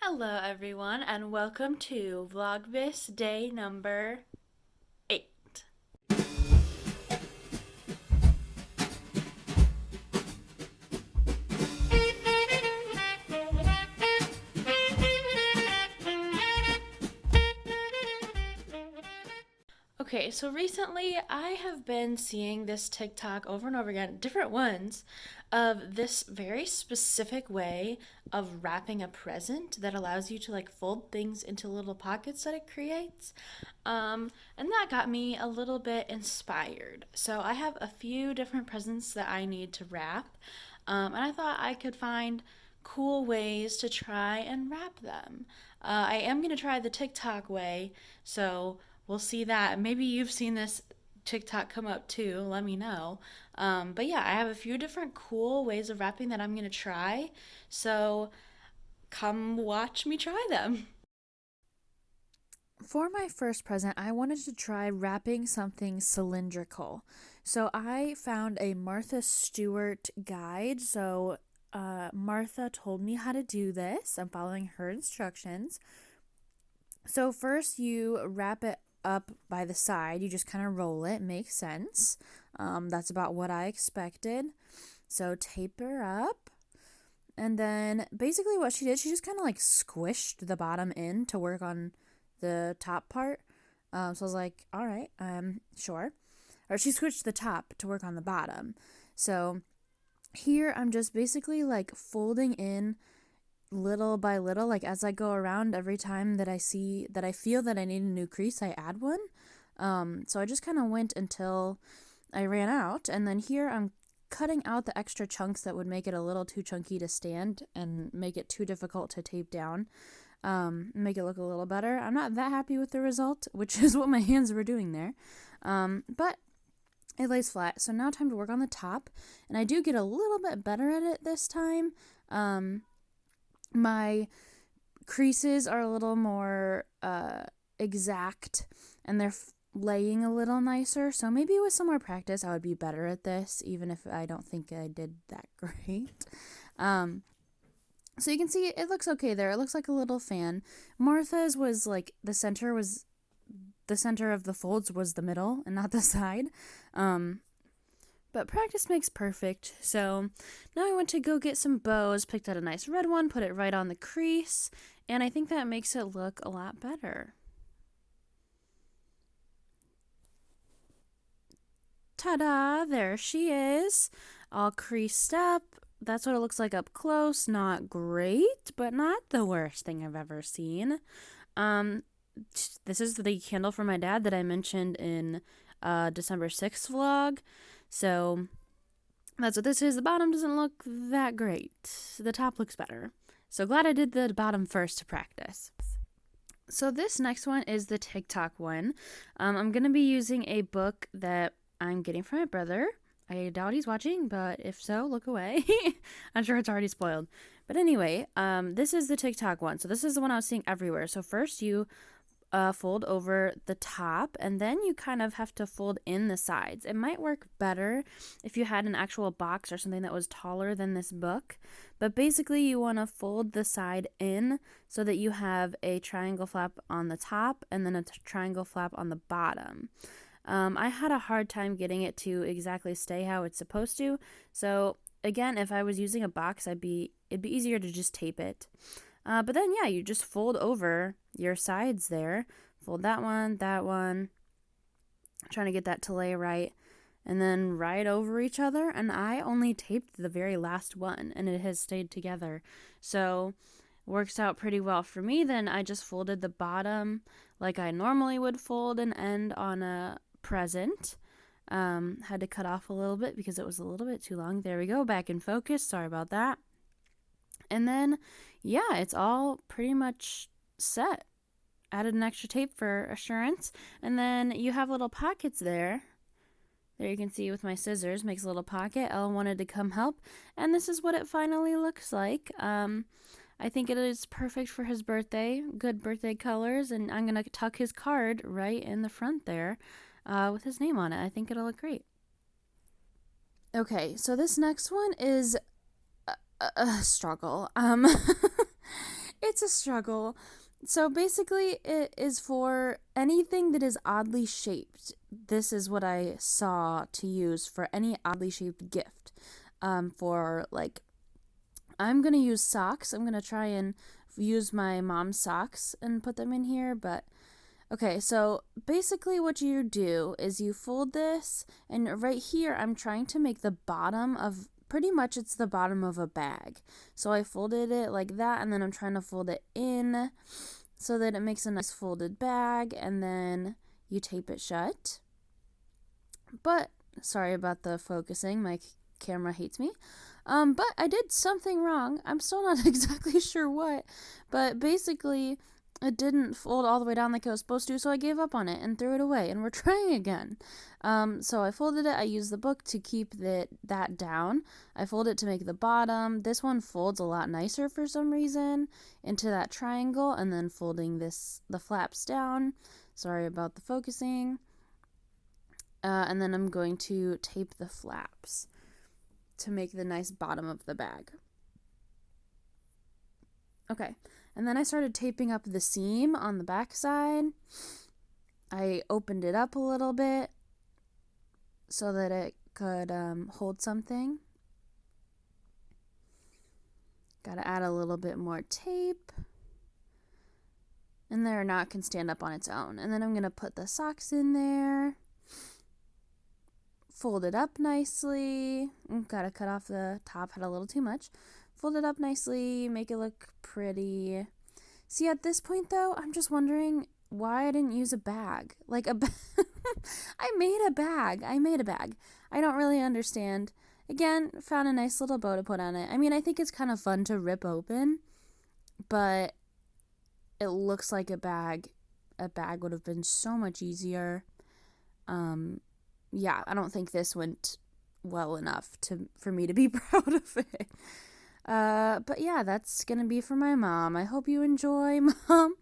Hello everyone and welcome to Vlogmas day number 8. Okay, so recently I have been seeing this TikTok over and over again, different ones, of this very specific way of wrapping a present that allows you to like fold things into little pockets that it creates. And that got me a little bit inspired. So I have a few different presents that I need to wrap, and I thought I could find cool ways to try and wrap them. I am going to try the TikTok way, so we'll see that. Maybe you've seen this TikTok come up too. Let me know. But yeah, I have a few different cool ways of wrapping that I'm going to try. So come watch me try them. For my first present, I wanted to try wrapping something cylindrical. So I found a Martha Stewart guide. Martha told me how to do this. I'm following her instructions. So first, you wrap it up by the side. You just kind of roll it. Makes sense. That's about what I expected. So tape her up. And then basically what she did, she just kind of like squished the bottom in to work on the top part. So I was like, all right, sure. Or she switched the top to work on the bottom. So here I'm just basically like folding in little by little, like as I go around. Every time that I feel that I need a new crease, I add one. So I just kind of went until I ran out. And then here I'm cutting out the extra chunks that would make it a little too chunky to stand and make it too difficult to tape down. Make it look a little better. I'm not that happy with the result, which is what my hands were doing there. But it lays flat. So now time to work on the top. And I do get a little bit better at it this time. My creases are a little more exact, and they're laying a little nicer. So maybe with some more practice, I would be better at this, even if I don't think I did that great. So you can see it looks okay there. It looks like a little fan. Martha's was like the center of the folds was the middle and not the side. But practice makes perfect. So now I went to go get some bows, picked out a nice red one, put it right on the crease, and I think that makes it look a lot better. Ta-da! There she is, all creased up. That's what it looks like up close. Not great, but not the worst thing I've ever seen. This is the candle for my dad that I mentioned in December 6th vlog. So that's what this is. The bottom doesn't look that great. The top looks better. So glad I did the bottom first to practice. So this next one is the TikTok one. I'm going to be using a book that I'm getting from my brother. I doubt he's watching, but if so, look away. I'm sure it's already spoiled. But anyway, this is the TikTok one. So this is the one I was seeing everywhere. So first you fold over the top, and then you kind of have to fold in the sides. It might work better if you had an actual box or something that was taller than this book. But basically you want to fold the side in so that you have a triangle flap on the top and then a triangle flap on the bottom. I had a hard time getting it to exactly stay how it's supposed to. So again, if I was using a box, it'd be easier to just tape it. But then, yeah, you just fold over your sides there. Fold that one, trying to get that to lay right, and then right over each other. And I only taped the very last one, and it has stayed together. So works out pretty well for me. Then I just folded the bottom like I normally would fold an end on a present. Had to cut off a little bit because it was a little bit too long. There we go, back in focus. Sorry about that. And then, yeah, it's all pretty much set. Added an extra tape for assurance. And then you have little pockets there. There you can see with my scissors, makes a little pocket. Elle wanted to come help. And this is what it finally looks like. I think it is perfect for his birthday. Good birthday colors. And I'm going to tuck his card right in the front there with his name on it. I think it'll look great. Okay, so this next one is a struggle. It's a struggle. So basically, it is for anything that is oddly shaped. This is what I saw to use for any oddly shaped gift. For like, I'm gonna use socks. I'm gonna try and use my mom's socks and put them in here. But okay, so basically, what you do is you fold this, and right here, I'm trying to make the bottom of pretty much it's the bottom of a bag. So I folded it like that, and then I'm trying to fold it in so that it makes a nice folded bag, and then you tape it shut. But sorry about the focusing, my camera hates me. But I did something wrong. I'm still not exactly sure what, but basically it didn't fold all the way down like it was supposed to, so I gave up on it and threw it away, and we're trying again. So I folded it. I used the book to keep that down. I folded it to make the bottom. This one folds a lot nicer for some reason into that triangle, and then folding the flaps down. Sorry about the focusing. And then I'm going to tape the flaps to make the nice bottom of the bag. Okay, and then I started taping up the seam on the back side. I opened it up a little bit so that it could hold something. Gotta add a little bit more tape. And there, now it can stand up on its own. And then I'm gonna put the socks in there. Fold it up nicely. Gotta cut off the top, had a little too much. Fold it up nicely, make it look pretty. See, at this point though, I'm just wondering why I didn't use a bag. Like I made a bag. I don't really understand. Again, found a nice little bow to put on it. I mean, I think it's kind of fun to rip open, but it looks like a bag. A bag would have been so much easier. Yeah, I don't think this went well enough for me to be proud of it. But yeah, that's gonna be for my mom. I hope you enjoy, Mom.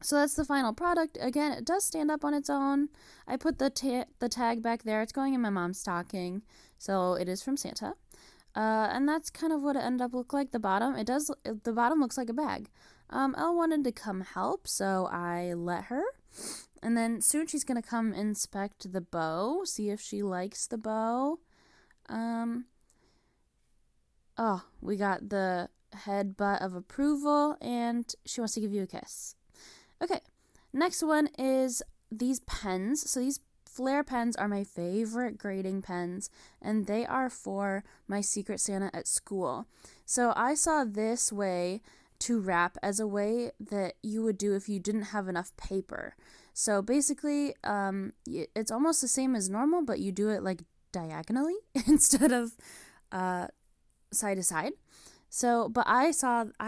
So that's the final product. Again, it does stand up on its own. I put the tag back there. It's going in my mom's stocking, so it is from Santa. And that's kind of what it ended up look like. The bottom looks like a bag. Elle wanted to come help, so I let her. And then soon she's gonna come inspect the bow, see if she likes the bow. Oh, we got the head butt of approval, and she wants to give you a kiss. Okay, next one is these pens. So these Flair pens are my favorite grading pens, and they are for my Secret Santa at school. So I saw this way to wrap as a way that you would do if you didn't have enough paper. So basically, it's almost the same as normal, but you do it like diagonally instead of side to side. So, but I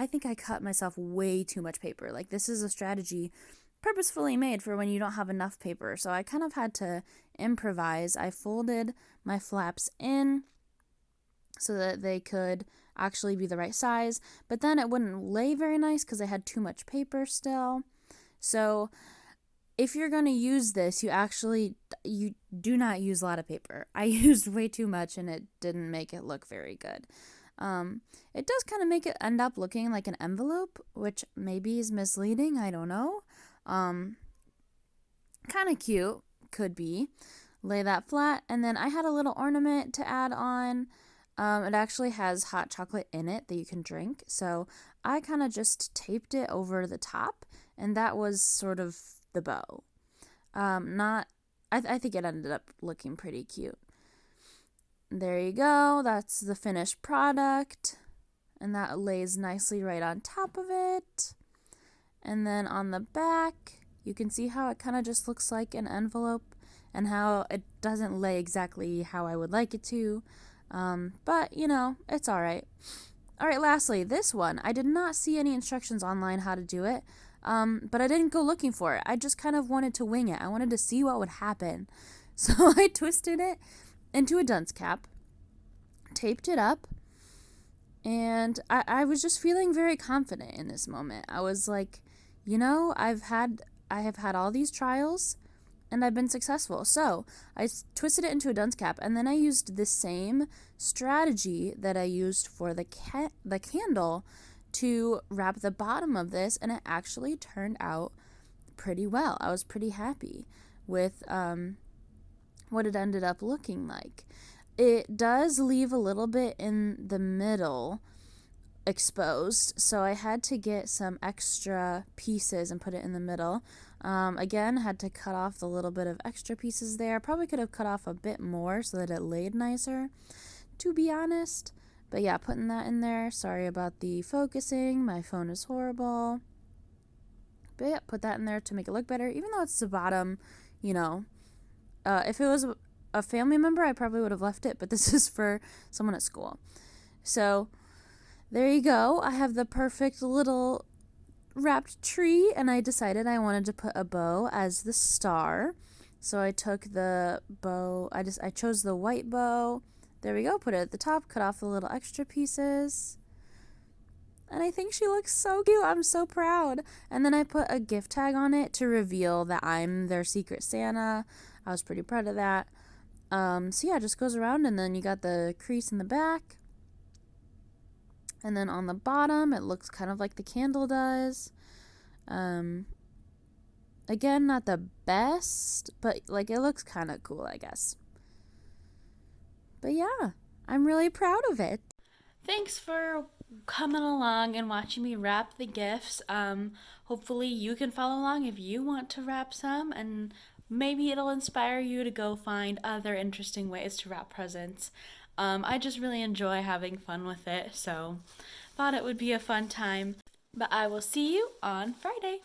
think I cut myself way too much paper. Like, this is a strategy purposefully made for when you don't have enough paper. So I kind of had to improvise. I folded my flaps in so that they could actually be the right size, but then it wouldn't lay very nice because I had too much paper still. So if you're going to use this, you do not use a lot of paper. I used way too much, and it didn't make it look very good. It does kind of make it end up looking like an envelope, which maybe is misleading. I don't know. Kind of cute, could be. Lay that flat, and then I had a little ornament to add on. It actually has hot chocolate in it that you can drink, so I kind of just taped it over the top, and that was sort of the bow. I think it ended up looking pretty cute. There you go. That's the finished product, and that lays nicely right on top of it. And then on the back, you can see how it kind of just looks like an envelope and how it doesn't lay exactly how I would like it to. But, it's all right. All right, lastly, this one. I did not see any instructions online how to do it, but I didn't go looking for it. I just kind of wanted to wing it. I wanted to see what would happen. So I twisted it into a dunce cap, taped it up, and I was just feeling very confident in this moment. I was like, I have had all these trials, and I've been successful. So I twisted it into a dunce cap, and then I used the same strategy that I used for the candle to wrap the bottom of this, and it actually turned out pretty well. I was pretty happy with what it ended up looking like. It does leave a little bit in the middle exposed, so I had to get some extra pieces and put it in the middle. Again, had to cut off the little bit of extra pieces there. Probably could have cut off a bit more so that it laid nicer, to be honest. But yeah, putting that in there. Sorry about the focusing. My phone is horrible. But yeah, put that in there to make it look better, even though it's the bottom, you know. If it was a family member, I probably would have left it, but this is for someone at school. So there you go. I have the perfect little wrapped tree, and I decided I wanted to put a bow as the star. So I took the bow, I chose the white bow. There we go, put it at the top, cut off the little extra pieces. And I think she looks so cute. I'm so proud. And then I put a gift tag on it to reveal that I'm their secret Santa. I was pretty proud of that. So yeah, it just goes around, and then you got the crease in the back. And then on the bottom, it looks kind of like the candle does. Again, not the best, but like it looks kind of cool, I guess. But yeah, I'm really proud of it. Thanks for coming along and watching me wrap the gifts. Hopefully you can follow along if you want to wrap some, and maybe it'll inspire you to go find other interesting ways to wrap presents. I just really enjoy having fun with it, so thought it would be a fun time. But I will see you on Friday.